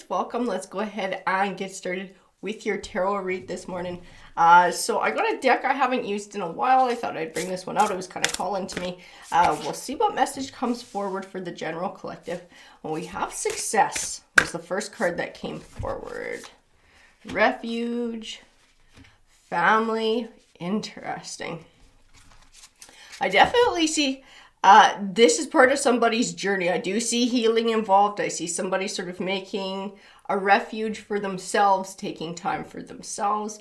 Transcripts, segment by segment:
welcome. Let's go ahead and get started with your tarot read this morning. So I got a deck I haven't used in a while. I thought I'd bring this one out. It was kind of calling to me. We'll see what message comes forward for the general collective. When we have success was the first card that came forward. Refuge, family, interesting. I definitely see this is part of somebody's journey. I do see healing involved. I see somebody sort of making a refuge for themselves, taking time for themselves.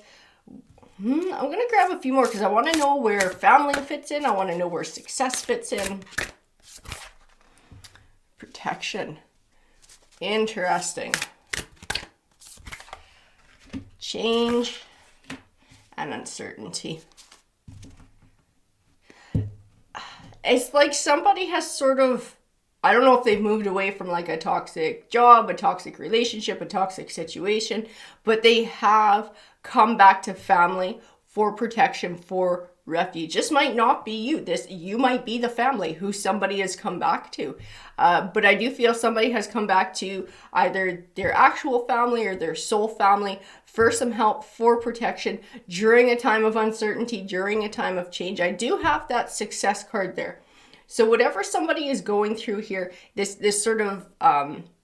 I'm going to grab a few more because I want to know where family fits in. I want to know where success fits in. Protection. Interesting. Change and uncertainty. It's like somebody has sort of, I don't know if they've moved away from like a toxic job, a toxic relationship, a toxic situation, but they have come back to family for protection, for refuge. This might not be you. You might be the family who somebody has come back to. But I do feel somebody has come back to either their actual family or their soul family for some help, for protection during a time of uncertainty, during a time of change. I do have that success card there. So whatever somebody is going through here, this sort of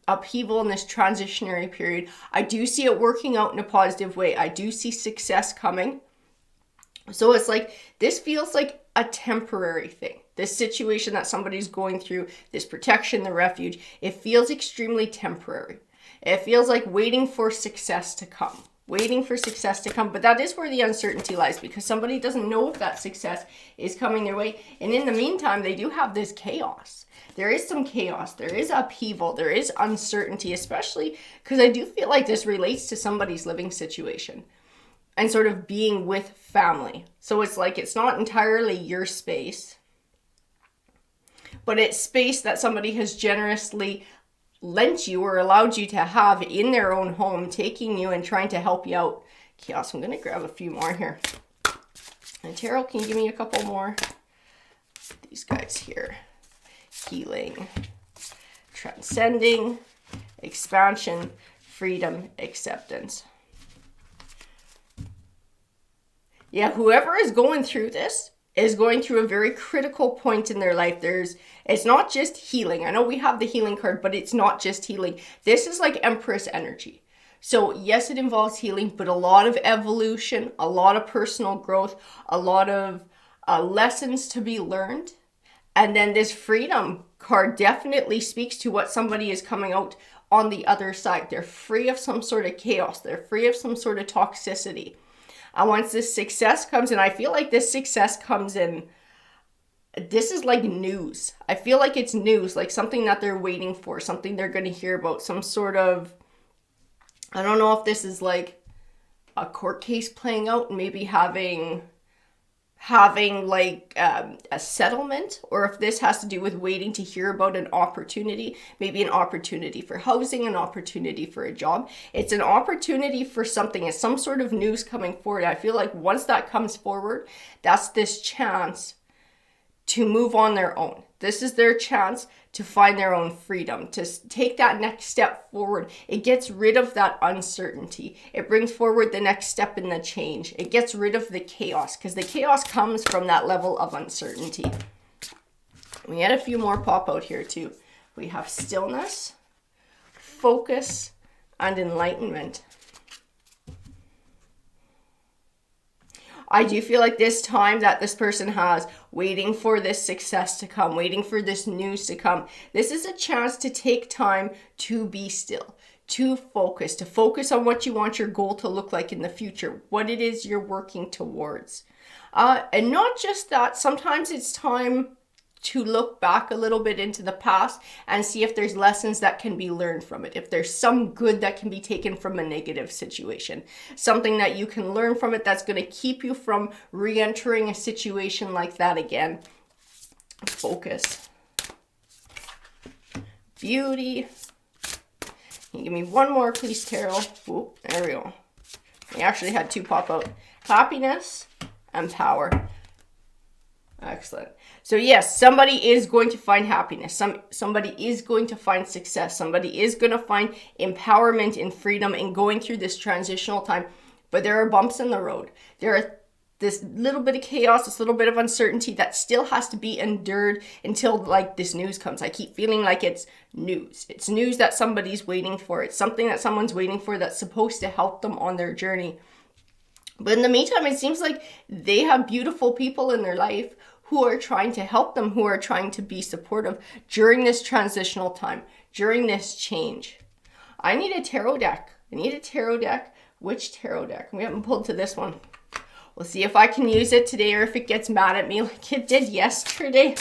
upheaval in this transitionary period, I do see it working out in a positive way. I do see success coming. So it's like, this feels like a temporary thing. This situation that somebody's going through, this protection, the refuge, it feels extremely temporary. It feels like waiting for success to come. Waiting for success to come. But that is where the uncertainty lies, because somebody doesn't know if that success is coming their way. And in the meantime, they do have this chaos. There is some chaos. There is upheaval. There is uncertainty, especially because I do feel like this relates to somebody's living situation and sort of being with family. So it's like, it's not entirely your space, but it's space that somebody has generously lent you or allowed you to have in their own home, taking you and trying to help you out. Chaos. I'm going to grab a few more here. And tarot, can you give me a couple more? These guys here. Healing, transcending, expansion, freedom, acceptance. Yeah, whoever is going through this is going through a very critical point in their life. It's not just healing. I know we have the healing card, but it's not just healing. This is like Empress energy. So yes, it involves healing, but a lot of evolution, a lot of personal growth, a lot of lessons to be learned. And then this freedom card definitely speaks to what somebody is coming out on the other side. They're free of some sort of chaos. They're free of some sort of toxicity. And once this success comes in, I feel like this success comes in, this is like news. I feel like it's news, like something that they're waiting for, something they're going to hear about, some sort of, I don't know if this is like a court case playing out and maybe having like a settlement, or if this has to do with waiting to hear about an opportunity, maybe an opportunity for housing, an opportunity for a job. It's an opportunity for something. It's some sort of news coming forward. I feel like once that comes forward, that's this chance to move on their own. This is their chance to find their own freedom, to take that next step forward. It gets rid of that uncertainty. It brings forward the next step in the change. It gets rid of the chaos, because the chaos comes from that level of uncertainty. We had a few more pop out here too. We have stillness, focus, and enlightenment. I do feel like this time that this person has waiting for this success to come, waiting for this news to come, this is a chance to take time to be still, to focus on what you want your goal to look like in the future, what it is you're working towards. And not just that, sometimes it's time to look back a little bit into the past and see if there's lessons that can be learned from it. If there's some good that can be taken from a negative situation, something that you can learn from it that's going to keep you from re-entering a situation like that again. Focus. Beauty. Can you give me one more, please, tarot? Ooh, there we go. We actually had two pop out. Happiness and power. Excellent. So yes, somebody is going to find happiness. Somebody is going to find success. Somebody is going to find empowerment and freedom in going through this transitional time. But there are bumps in the road. There are this little bit of chaos, this little bit of uncertainty that still has to be endured until like this news comes. I keep feeling like it's news. It's news that somebody's waiting for. It's something that someone's waiting for that's supposed to help them on their journey. But in the meantime, it seems like they have beautiful people in their life who are trying to help them, who are trying to be supportive during this transitional time, during this change. I need a tarot deck. Which tarot deck? We haven't pulled to this one. We'll see if I can use it today or if it gets mad at me like it did yesterday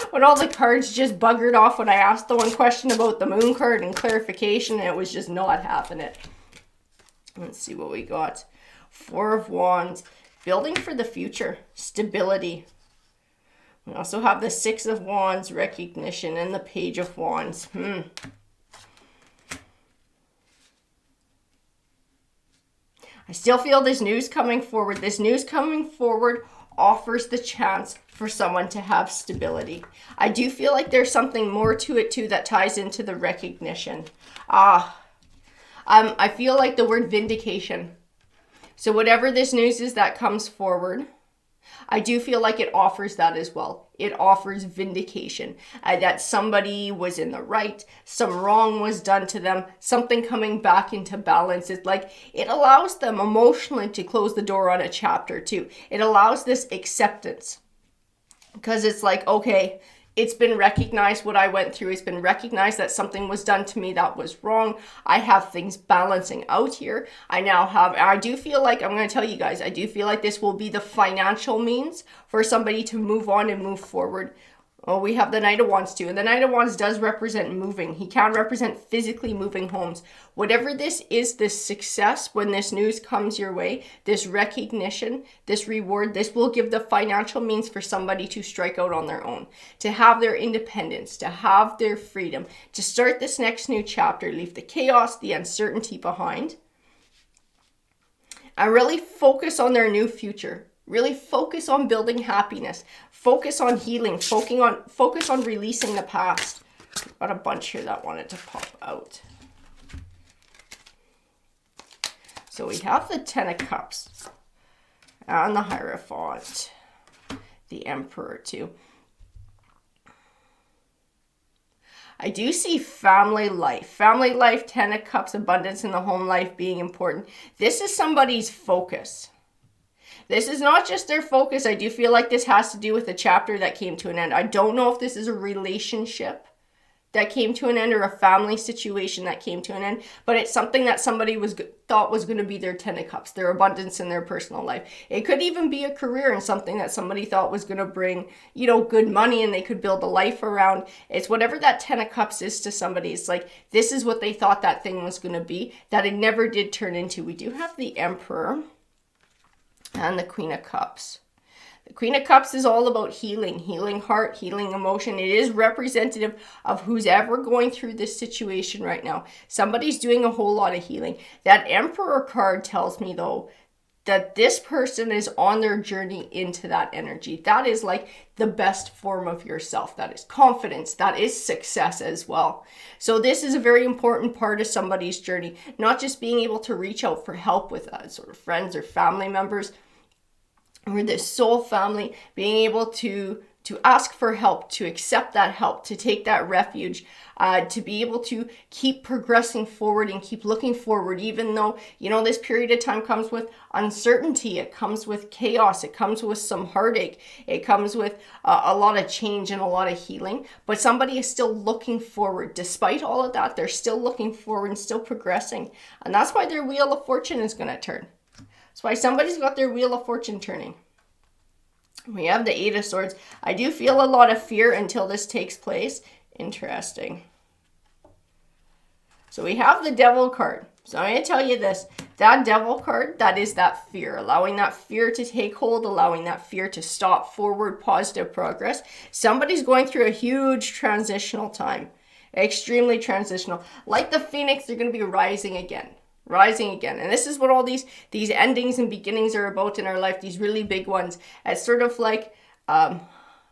when all the cards just buggered off when I asked the one question about the moon card and clarification, and it was just not happening. Let's see what we got. Four of Wands, building for the future, stability. We also have the Six of Wands, recognition, and the Page of Wands. I still feel this news coming forward. This news coming forward offers the chance for someone to have stability. I do feel like there's something more to it too that ties into the recognition. I feel like the word vindication. So whatever this news is that comes forward, I do feel like it offers that as well. It offers vindication, that somebody was in the right, some wrong was done to them, something coming back into balance. It's like it allows them emotionally to close the door on a chapter too. It allows this acceptance because it's like, okay, it's been recognized what I went through. It's been recognized that something was done to me that was wrong. I have things balancing out here. I do feel like, I'm going to tell you guys, I do feel like this will be the financial means for somebody to move on and move forward. Oh, we have the Knight of Wands too. And the Knight of Wands does represent moving. He can represent physically moving homes. Whatever this is, this success, when this news comes your way, this recognition, this reward, this will give the financial means for somebody to strike out on their own, to have their independence, to have their freedom, to start this next new chapter, leave the chaos, the uncertainty behind, and really focus on their new future. Really focus on building happiness. Focus on healing. Focus on releasing the past. I've got a bunch here that wanted to pop out. So we have the Ten of Cups and the Hierophant, the Emperor too. I do see family life. Family life, Ten of Cups, abundance in the home life being important. This is somebody's focus. This is not just their focus. I do feel like this has to do with a chapter that came to an end. I don't know if this is a relationship that came to an end or a family situation that came to an end, but it's something that somebody thought was going to be their Ten of Cups, their abundance in their personal life. It could even be a career and something that somebody thought was going to bring, good money and they could build a life around. It's whatever that Ten of Cups is to somebody. It's like, this is what they thought that thing was going to be, that it never did turn into. We do have the Emperor and the Queen of Cups. The Queen of Cups is all about healing heart, healing emotion. It is representative of who's ever going through this situation right now. Somebody's doing a whole lot of healing. That Emperor card tells me, though, that this person is on their journey into that energy. That is like the best form of yourself. That is confidence. That is success as well. So this is a very important part of somebody's journey. Not just being able to reach out for help with sort of friends or family members, or this soul family, being able to ask for help, to accept that help, to take that refuge, to be able to keep progressing forward and keep looking forward, even though, this period of time comes with uncertainty, it comes with chaos, it comes with some heartache, it comes with a lot of change and a lot of healing, but somebody is still looking forward. Despite all of that, they're still looking forward and still progressing. And that's why their Wheel of Fortune is going to turn. That's why somebody's got their Wheel of Fortune turning. We have the Eight of Swords. I do feel a lot of fear until this takes place. Interesting. So we have the Devil card. So I'm going to tell you this. That Devil card, that is that fear. Allowing that fear to take hold. Allowing that fear to stop forward positive progress. Somebody's going through a huge transitional time. Extremely transitional. Like the Phoenix, they're going to be rising again. And this is what all these endings and beginnings are about in our life, these really big ones. It's sort of like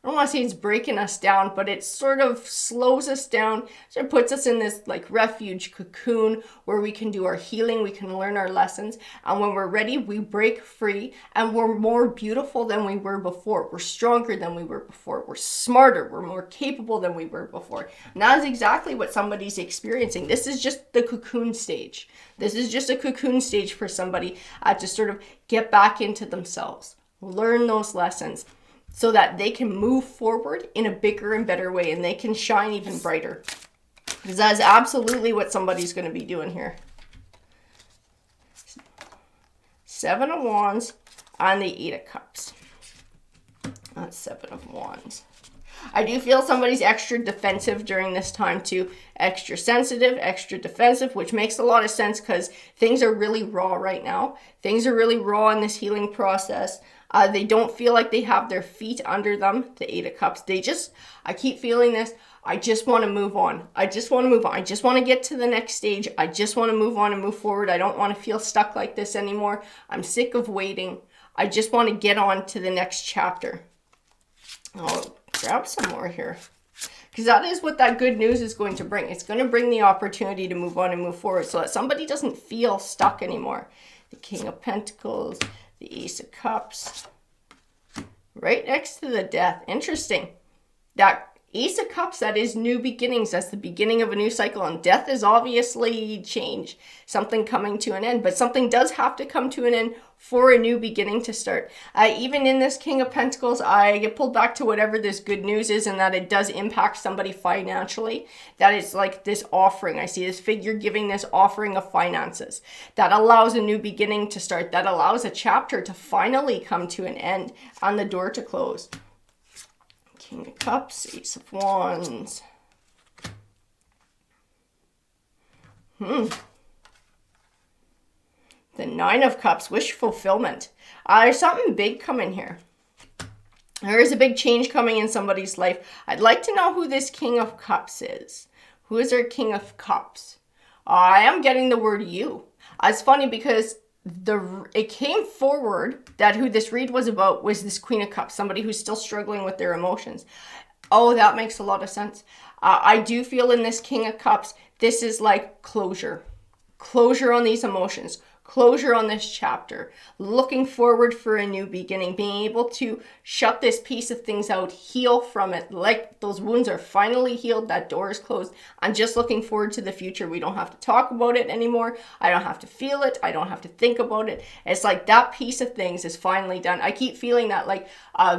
I don't want to say it's breaking us down, but it sort of slows us down. So it puts us in this like refuge cocoon where we can do our healing, we can learn our lessons. And when we're ready, we break free and we're more beautiful than we were before. We're stronger than we were before. We're smarter. We're more capable than we were before. And that is exactly what somebody's experiencing. This is just the cocoon stage. This is just a cocoon stage for somebody to sort of get back into themselves, learn those lessons, so that they can move forward in a bigger and better way and they can shine even brighter. Because that is absolutely what somebody's going to be doing here. 7 of Wands and the 8 of Cups. That's 7 of Wands. I do feel somebody's extra defensive during this time too. Extra sensitive, extra defensive, which makes a lot of sense because things are really raw right now. Things are really raw in this healing process. They don't feel like they have their feet under them, the 8 of Cups. I keep feeling this. I just want to move on. I just want to move on. I just want to get to the next stage. I just want to move on and move forward. I don't want to feel stuck like this anymore. I'm sick of waiting. I just want to get on to the next chapter. I'll grab some more here. Because that is what that good news is going to bring. It's going to bring the opportunity to move on and move forward so that somebody doesn't feel stuck anymore. The King of Pentacles, the Ace of Cups, right next to the Death. Interesting. That Ace of Cups, that is new beginnings. That's the beginning of a new cycle. And Death is obviously change. Something coming to an end. But something does have to come to an end for a new beginning to start. Even in this King of Pentacles, I get pulled back to whatever this good news is and that it does impact somebody financially. That is like this offering. I see this figure giving this offering of finances. That allows a new beginning to start. That allows a chapter to finally come to an end and the door to close. King of Cups, Ace of Wands. The 9 of Cups, wish fulfillment. There's something big coming here. There is a big change coming in somebody's life. I'd like to know who this King of Cups is. Who is our King of Cups? I am getting the word you. It's funny because it came forward that who this read was about was this Queen of Cups, somebody who's still struggling with their emotions. Oh, that makes a lot of sense. I do feel in this King of Cups, this is like closure. Closure on these emotions. Closure on this chapter. Looking forward for a new beginning. Being able to shut this piece of things out. Heal from it. Like those wounds are finally healed. That door is closed. I'm just looking forward to the future. We don't have to talk about it anymore. I don't have to feel it. I don't have to think about it. It's like that piece of things is finally done. I keep feeling that like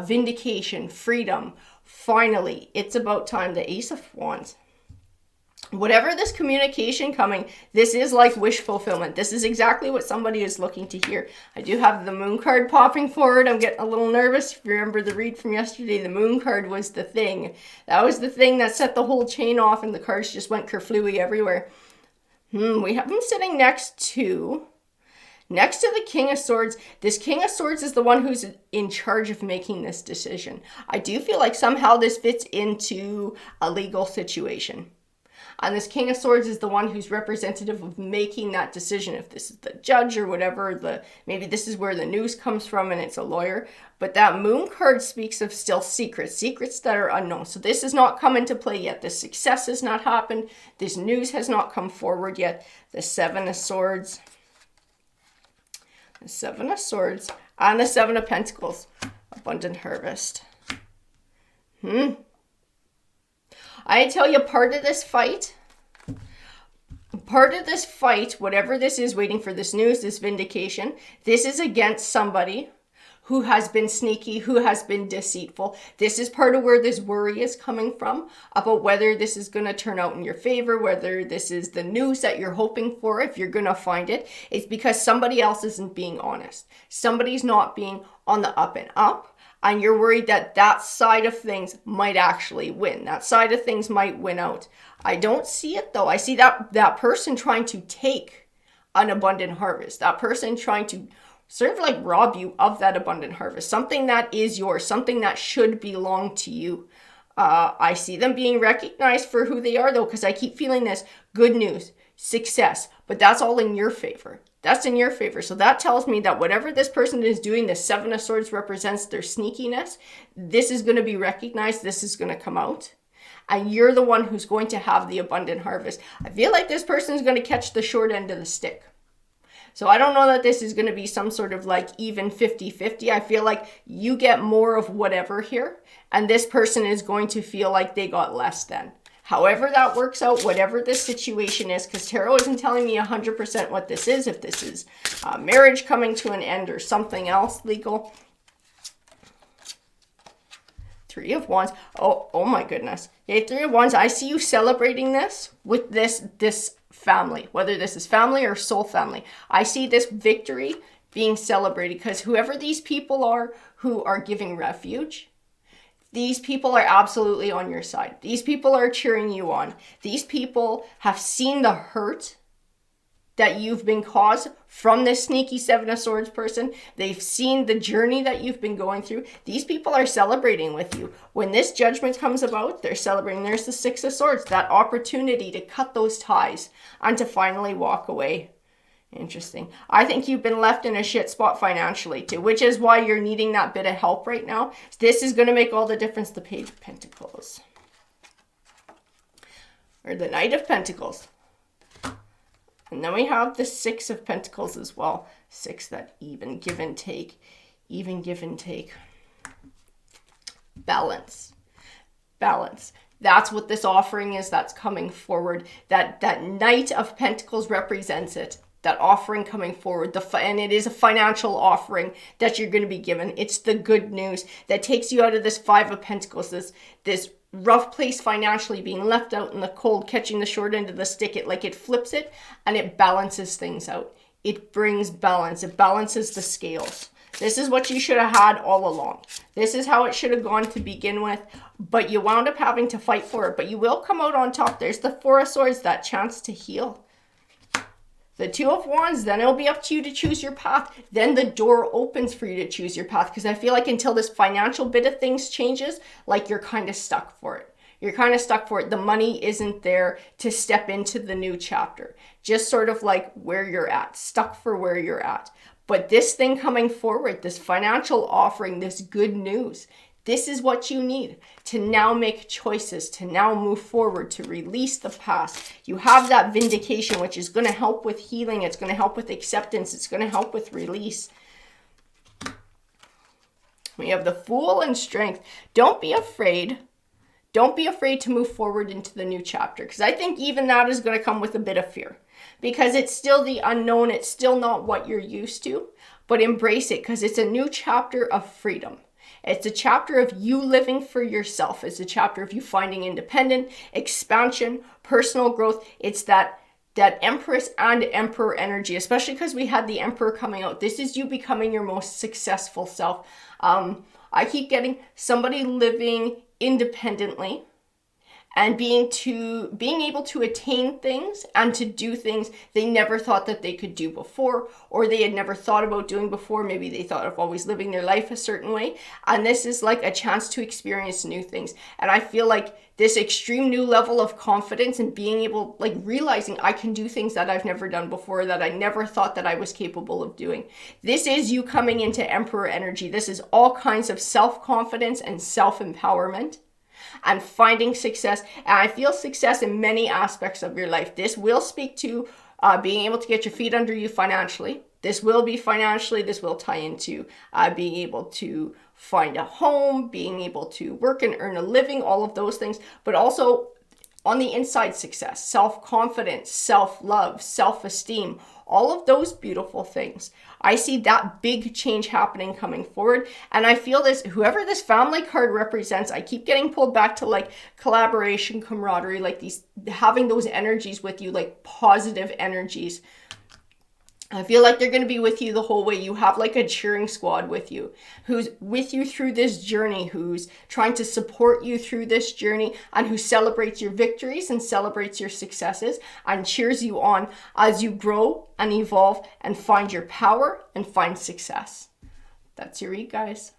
vindication, freedom. Finally, it's about time. The Ace of Wands. Whatever this communication coming, this is like wish fulfillment. This is exactly what somebody is looking to hear. I do have the Moon card popping forward. I'm getting a little nervous. If you remember the read from yesterday, the Moon card was the thing. That was the thing that set the whole chain off and the cards just went kerflooey everywhere. We have them sitting next to the King of Swords. This King of Swords is the one who's in charge of making this decision. I do feel like somehow this fits into a legal situation. And this King of Swords is the one who's representative of making that decision. If this is the judge or whatever, maybe this is where the news comes from and it's a lawyer. But that Moon card speaks of still secrets that are unknown. So this has not come into play yet. This success has not happened. This news has not come forward yet. The 7 of Swords. The 7 of Swords and the 7 of Pentacles. Abundant harvest. I tell you, part of this fight, whatever this is, waiting for this news, this vindication, this is against somebody who has been sneaky, who has been deceitful. This is part of where this worry is coming from about whether this is going to turn out in your favor, whether this is the news that you're hoping for, if you're going to find it. It's because somebody else isn't being honest. Somebody's not being on the up and up. And you're worried that that side of things might actually win. That side of things might win out. I don't see it though. I see that person trying to take an abundant harvest. That person trying to sort of like rob you of that abundant harvest. Something that is yours. Something that should belong to you. I see them being recognized for who they are though, because I keep feeling this good news. success, but that's all in your favor. That's in your favor. So that tells me that whatever this person is doing, the Seven of Swords represents their sneakiness. This is going to be recognized. This is going to come out. And you're the one who's going to have the abundant harvest. I feel like this person is going to catch the short end of the stick. So I don't know that this is going to be some sort of like even 50-50. I feel like you get more of whatever here, and this person is going to feel like they got less than. However that works out, whatever this situation is, because tarot isn't telling me 100% what this is, if this is marriage coming to an end or something else legal. Three of Wands. Oh my goodness. Okay, Three of Wands. I see you celebrating this with this family, whether this is family or soul family. I see this victory being celebrated because whoever these people are who are giving refuge, these people are absolutely on your side. These people are cheering you on. These people have seen the hurt that you've been caused from this sneaky Seven of Swords person. They've seen the journey that you've been going through. These people are celebrating with you. When this judgment comes about, they're celebrating. There's the Six of Swords, that opportunity to cut those ties and to finally walk away. Interesting. I think you've been left in a shit spot financially too, which is why you're needing that bit of help right now. This is going to make all the difference. The Page of Pentacles. Or the Knight of Pentacles. And then we have the Six of Pentacles as well. Six, that even give and take. Even give and take. Balance. Balance. That's what this offering is that's coming forward. That Knight of Pentacles represents it. That offering coming forward, and it is a financial offering that you're going to be given. It's the good news that takes you out of this Five of Pentacles, this rough place financially, being left out in the cold, catching the short end of the stick. It flips it and it balances things out. It brings balance. It balances the scales. This is what you should have had all along. This is how it should have gone to begin with, but you wound up having to fight for it, but you will come out on top. There's the Four of Swords, that chance to heal. The Two of Wands, then it'll be up to you to choose your path. Then the door opens for you to choose your path, because I feel like until this financial bit of things changes, like you're kind of stuck for it. You're kind of stuck for it. The money isn't there to step into the new chapter. Just sort of like where you're at, stuck for where you're at. But this thing coming forward, this financial offering, this good news, this is what you need to now make choices, to now move forward, to release the past. You have that vindication, which is going to help with healing. It's going to help with acceptance. It's going to help with release. We have the Fool and Strength. Don't be afraid. Don't be afraid to move forward into the new chapter, because I think even that is going to come with a bit of fear, because it's still the unknown. It's still not what you're used to, but embrace it, because it's a new chapter of freedom. It's a chapter of you living for yourself. It's a chapter of you finding independent, expansion, personal growth. It's that Empress and Emperor energy, especially because we had the Emperor coming out. This is you becoming your most successful self. I keep getting somebody living independently and being able to attain things and to do things they never thought that they could do before, or they had never thought about doing before. Maybe they thought of always living their life a certain way. And this is like a chance to experience new things. And I feel like this extreme new level of confidence and being able, like realizing I can do things that I've never done before, that I never thought that I was capable of doing. This is you coming into Emperor energy. This is all kinds of self-confidence and self-empowerment and finding success. And I feel success in many aspects of your life. This will speak to being able to get your feet under you financially. This will be financially. This will tie into being able to find a home, being able to work and earn a living, all of those things, but also on the inside success, self-confidence, self-love, self-esteem, all of those beautiful things. I see that big change happening coming forward. And I feel this, whoever this family card represents, I keep getting pulled back to like collaboration, camaraderie, like these, having those energies with you, like positive energies. I feel like they're going to be with you the whole way. You have like a cheering squad with you, who's with you through this journey, who's trying to support you through this journey, and who celebrates your victories and celebrates your successes and cheers you on as you grow and evolve and find your power and find success. That's your read, guys.